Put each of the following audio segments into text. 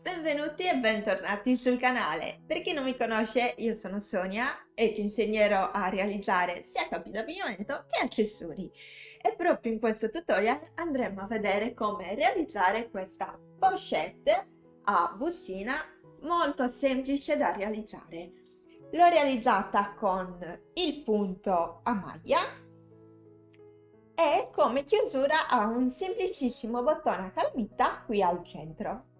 Benvenuti e bentornati sul canale. Per chi non mi conosce, io sono Sonia e ti insegnerò a realizzare sia capi d'abbigliamento che accessori. E proprio in questo tutorial andremo a vedere come realizzare questa pochette a bustina molto semplice da realizzare. L'ho realizzata con il punto a maglia e come chiusura ha un semplicissimo bottone a calamita qui al centro.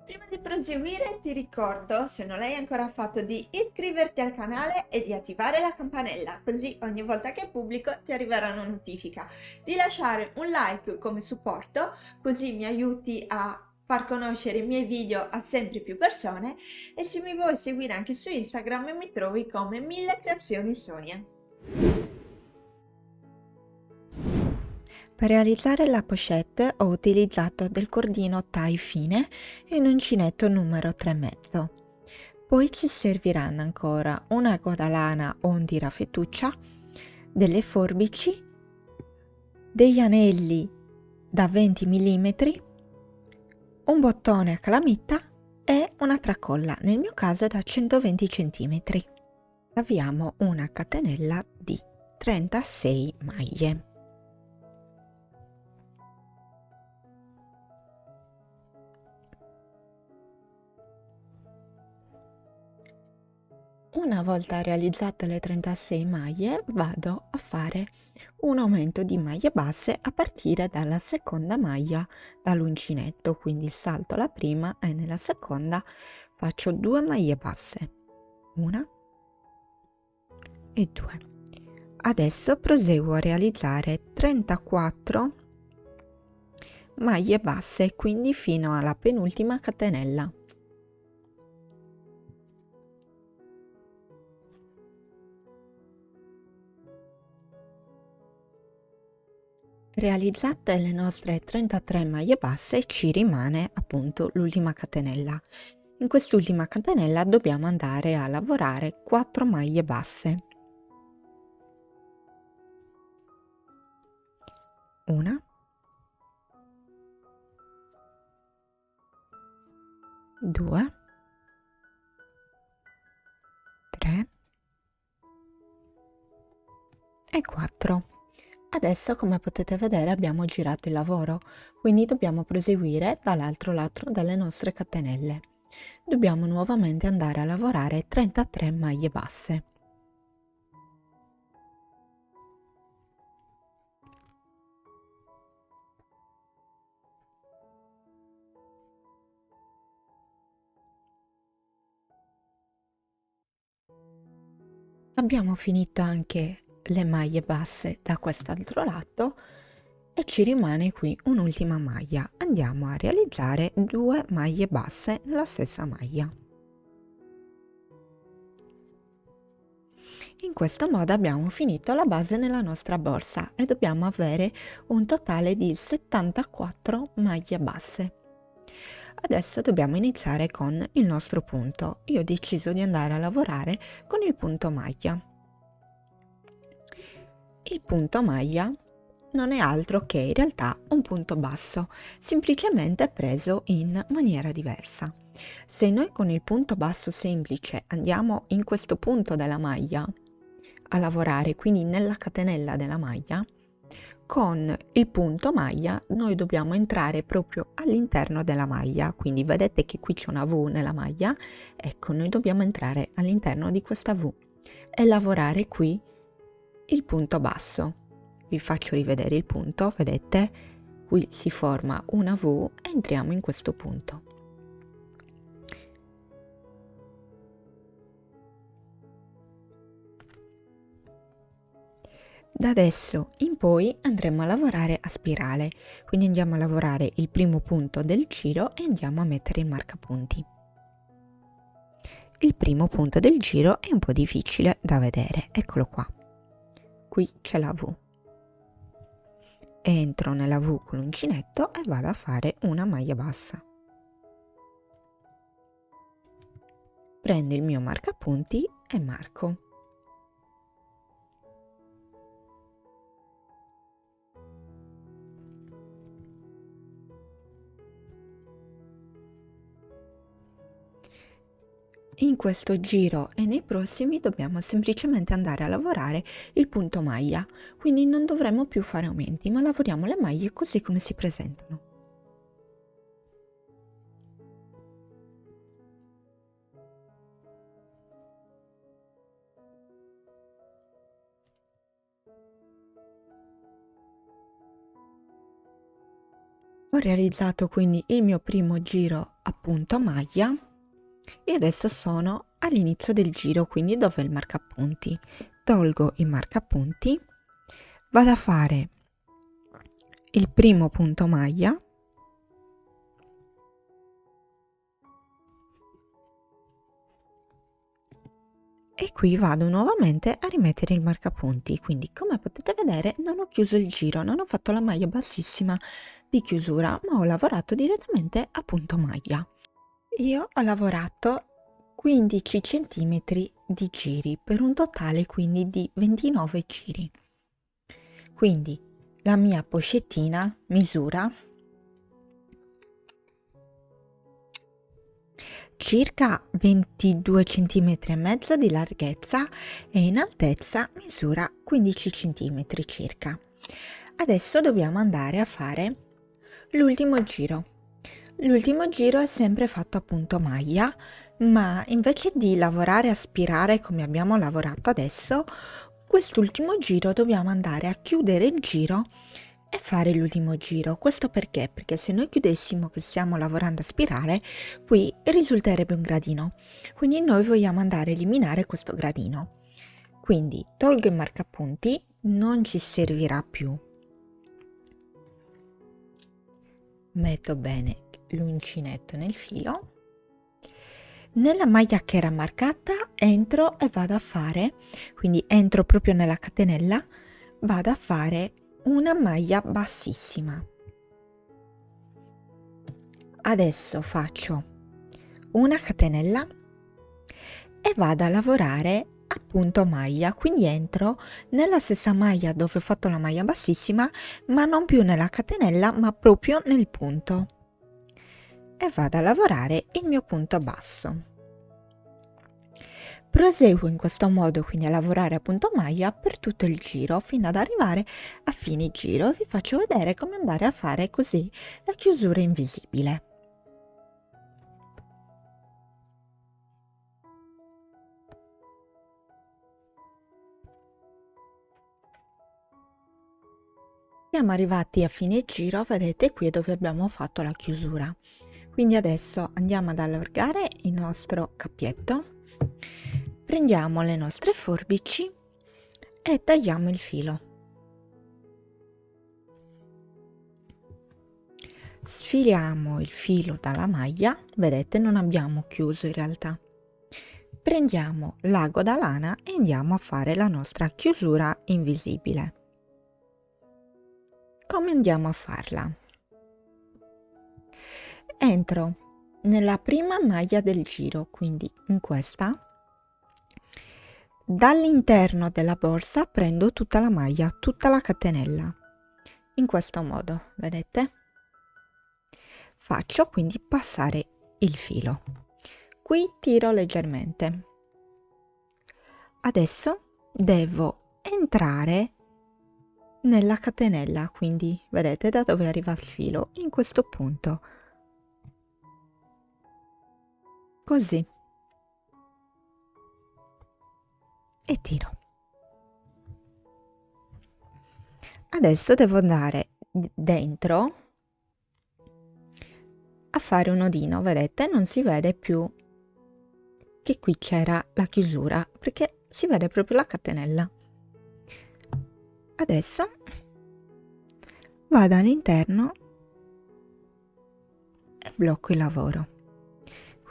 Prima di proseguire ti ricordo, se non l'hai ancora fatto, di iscriverti al canale e di attivare la campanella, così ogni volta che pubblico ti arriverà una notifica. Di lasciare un like come supporto, così mi aiuti a far conoscere i miei video a sempre più persone, e se mi vuoi seguire anche su Instagram mi trovi come 1000 creazioni Sonia. Per realizzare la pochette ho utilizzato del cordino tie fine e un uncinetto numero 3,5. Poi ci serviranno ancora una coda lana o un tirafettuccia, delle forbici, degli anelli da 20 mm, un bottone a calamita e una tracolla, nel mio caso è da 120 cm. Avviamo una catenella di 36 maglie. Una volta realizzate le 36 maglie vado a fare un aumento di maglie basse a partire dalla seconda maglia dall'uncinetto, quindi salto la prima e nella seconda faccio 2 maglie basse, una e 2. Adesso proseguo a realizzare 34 maglie basse, quindi fino alla penultima catenella. Realizzate le nostre 33 maglie basse ci rimane appunto l'ultima catenella. In quest'ultima catenella dobbiamo andare a lavorare 4 maglie basse. Una, due, tre e 4. Adesso, come potete vedere, abbiamo girato il lavoro, quindi dobbiamo proseguire dall'altro lato delle nostre catenelle. Dobbiamo nuovamente andare a lavorare 33 maglie basse. Abbiamo finito anche le maglie basse da quest'altro lato e ci rimane qui un'ultima maglia. Andiamo a realizzare 2 maglie basse nella stessa maglia. In questo modo abbiamo finito la base nella nostra borsa e dobbiamo avere un totale di 74 maglie basse. Adesso dobbiamo iniziare con il nostro punto. Io ho deciso di andare a lavorare con il punto maglia. Il punto maglia non è altro che in realtà un punto basso, semplicemente preso in maniera diversa. Se noi con il punto basso semplice andiamo in questo punto della maglia a lavorare, quindi nella catenella della maglia, con il punto maglia noi dobbiamo entrare proprio all'interno della maglia, quindi vedete che qui c'è una V nella maglia, ecco, noi dobbiamo entrare all'interno di questa V e lavorare qui il punto basso. Vi faccio rivedere il punto, vedete? Qui si forma una V e entriamo in questo punto. Da adesso in poi andremo a lavorare a spirale, quindi andiamo a lavorare il primo punto del giro e andiamo a mettere il marcapunti. Il primo punto del giro è un po' difficile da vedere, eccolo qua. Qui c'è la V. Entro nella V con l'uncinetto e vado a fare una maglia bassa. Prendo il mio marcapunti e marco. In questo giro e nei prossimi dobbiamo semplicemente andare a lavorare il punto maglia, quindi non dovremo più fare aumenti, ma lavoriamo le maglie così come si presentano. Ho realizzato quindi il mio primo giro a punto maglia e adesso sono all'inizio del giro, quindi dove è il marcapunti. Tolgo il marcapunti, vado a fare il primo punto maglia e qui vado nuovamente a rimettere il marcapunti. Quindi, come potete vedere, non ho chiuso il giro, non ho fatto la maglia bassissima di chiusura, ma ho lavorato direttamente a punto maglia. Io ho lavorato 15 centimetri di giri per un totale quindi di 29 giri. Quindi la mia pochettina misura circa 22 centimetri e mezzo di larghezza e in altezza misura 15 centimetri circa. Adesso dobbiamo andare a fare l'ultimo giro. L'ultimo giro è sempre fatto a punto maglia, ma invece di lavorare a spirare come abbiamo lavorato adesso, quest'ultimo giro dobbiamo andare a chiudere il giro e fare l'ultimo giro. Questo perché? Perché se noi chiudessimo che stiamo lavorando a spirale, qui risulterebbe un gradino. Quindi noi vogliamo andare a eliminare questo gradino. Quindi tolgo il marcapunti, non ci servirà più. Metto bene l'uncinetto nel filo. Nella maglia che era marcata entro e vado a fare, quindi entro proprio nella catenella, vado a fare una maglia bassissima. Adesso faccio una catenella e vado a lavorare a punto maglia, quindi entro nella stessa maglia dove ho fatto la maglia bassissima, ma non più nella catenella, ma proprio nel punto, e vado a lavorare il mio punto basso. Proseguo in questo modo quindi a lavorare a punto maglia per tutto il giro fino ad arrivare a fine giro. Vi faccio vedere come andare a fare così la chiusura invisibile. Siamo arrivati a fine giro, vedete qui è dove abbiamo fatto la chiusura. Quindi adesso andiamo ad allargare il nostro cappietto, prendiamo le nostre forbici e tagliamo il filo. Sfiliamo il filo dalla maglia, vedete non abbiamo chiuso in realtà. Prendiamo l'ago da lana e andiamo a fare la nostra chiusura invisibile. Come andiamo a farla? Entro nella prima maglia del giro, quindi in questa. Dall'interno della borsa prendo tutta la maglia, tutta la catenella, in questo modo, vedete? Faccio quindi passare il filo. Qui tiro leggermente. Adesso devo entrare nella catenella, quindi vedete da dove arriva il filo, in questo punto. Così. E tiro. Adesso devo andare dentro a fare un nodino, vedete? Non si vede più che qui c'era la chiusura perché si vede proprio la catenella. Adesso vado all'interno e blocco il lavoro.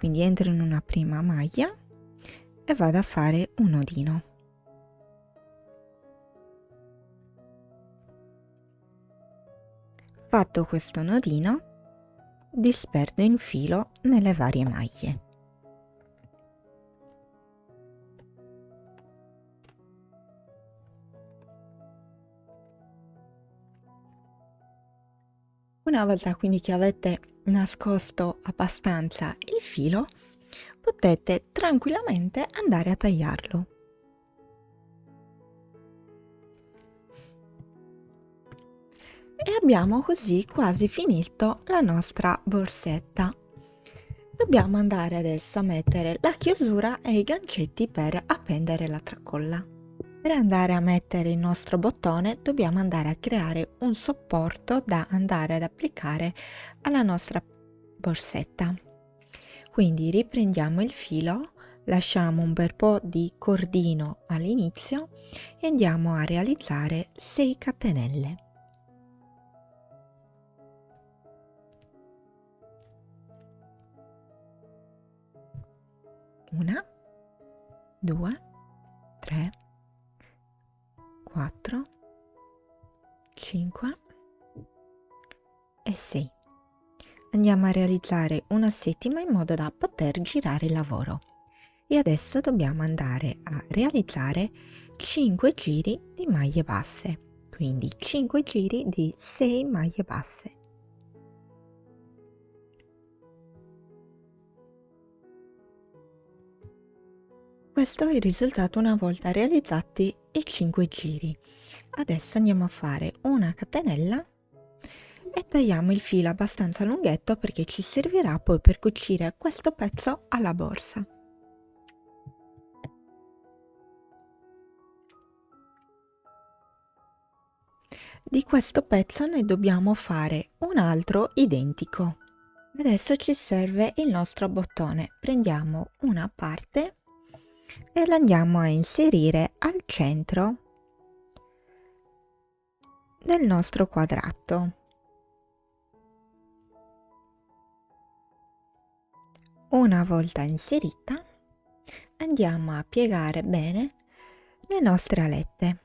Quindi entro in una prima maglia e vado a fare un nodino. Fatto questo nodino, disperdo il filo nelle varie maglie. Una volta quindi che avete nascosto abbastanza il filo, potete tranquillamente andare a tagliarlo. E abbiamo così quasi finito la nostra borsetta. Dobbiamo andare adesso a mettere la chiusura e i gancetti per appendere la tracolla. Per andare a mettere il nostro bottone dobbiamo andare a creare un supporto da andare ad applicare alla nostra borsetta. Quindi riprendiamo il filo, lasciamo un bel po' di cordino all'inizio e andiamo a realizzare 6 catenelle. Una, 2, 3, 4, 5 e 6. Andiamo a realizzare una settima in modo da poter girare il lavoro. E adesso dobbiamo andare a realizzare 5 giri di maglie basse, quindi 5 giri di 6 maglie basse. Questo è il risultato una volta realizzati i 5 giri. Adesso andiamo a fare una catenella e tagliamo il filo abbastanza lunghetto perché ci servirà poi per cucire questo pezzo alla borsa. Di questo pezzo ne dobbiamo fare un altro identico. Adesso ci serve il nostro bottone. Prendiamo una parte e la andiamo a inserire al centro del nostro quadrato. Una volta inserita, andiamo a piegare bene le nostre alette.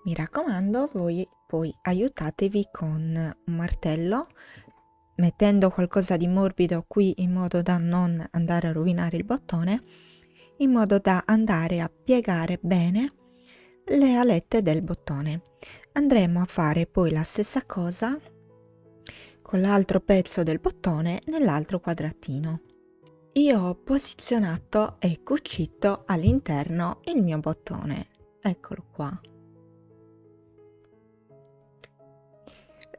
Mi raccomando, voi poi aiutatevi con un martello, mettendo qualcosa di morbido qui in modo da non andare a rovinare il bottone, in modo da andare a piegare bene le alette del bottone. Andremo a fare poi la stessa cosa con l'altro pezzo del bottone nell'altro quadratino. Io ho posizionato e cucito all'interno il mio bottone. Eccolo qua.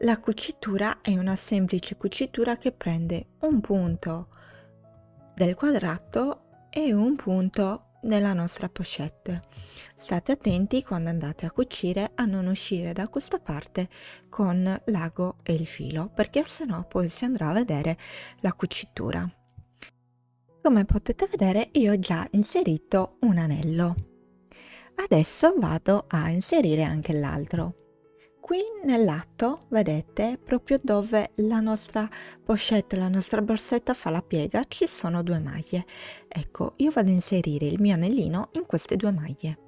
La cucitura è una semplice cucitura che prende un punto del quadrato e un punto nella nostra pochette. State attenti quando andate a cucire a non uscire da questa parte con l'ago e il filo, perché sennò poi si andrà a vedere la cucitura. Come potete vedere io ho già inserito un anello. Adesso vado a inserire anche l'altro. Qui nell'atto vedete proprio dove la nostra pochette, la nostra borsetta fa la piega, ci sono 2 maglie. Ecco, io vado a inserire il mio anellino in queste 2 maglie.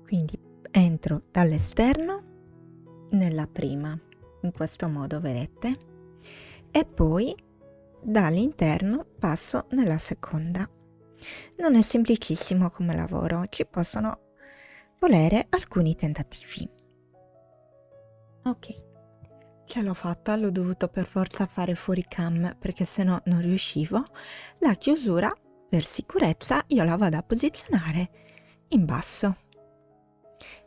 Quindi entro dall'esterno nella prima, in questo modo vedete, e poi dall'interno passo nella seconda. Non è semplicissimo come lavoro, ci possono volere alcuni tentativi. Ok, ce l'ho fatta, l'ho dovuto per forza fare fuori cam perché sennò non riuscivo. La chiusura, per sicurezza, io la vado a posizionare in basso,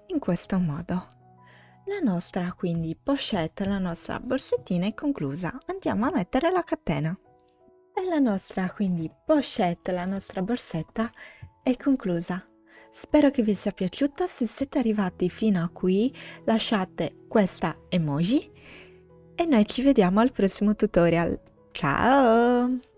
in questo modo. La nostra quindi pochette, la nostra borsettina è conclusa. Andiamo a mettere la catena. E la nostra quindi pochette, la nostra borsetta è conclusa. Spero che vi sia piaciuta. Se siete arrivati fino a qui lasciate questa emoji e noi ci vediamo al prossimo tutorial. Ciao!